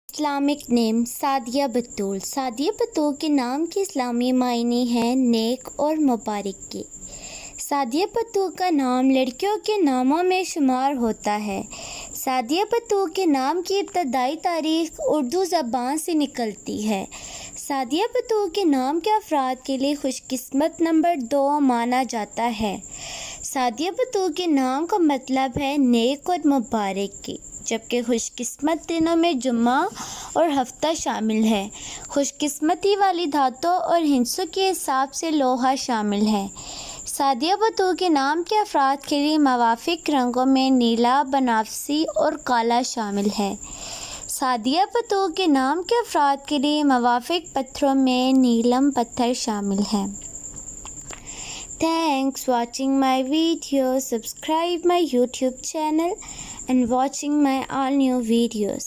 Islamic نیم سعدیہ بطول۔ سعدیہ بطول کے نام کے اسلامی معنی ہیں نیک اور مبارک کے۔ سعدیہ بطول کا نام لڑکیوں کے ناموں میں شمار ہوتا ہے۔ سعدیہ بطول کے نام کی ابتدائی تاریخ اردو زبان سے نکلتی ہے۔ سعدیہ بطول کے نام کے افراد کے لیے خوش قسمت نمبر 2 مانا جاتا ہے۔ سعدیہ بطول کے نام کا مطلب ہے نیک اور مبارک کے، جبکہ خوش قسمت دنوں میں جمعہ اور ہفتہ شامل ہے۔ خوش قسمتی والی دھاتوں اور ہندسوں کے حساب سے لوہا شامل ہے۔ سعدیہ بطول کے نام کے افراد کے لیے موافق رنگوں میں نیلا، بنفسجی اور کالا شامل ہے۔ سعدیہ بطول کے نام کے افراد کے لیے موافق پتھروں میں نیلم پتھر شامل ہے۔ Thanks watching my video. Subscribe my YouTube channel and watching my all new videos.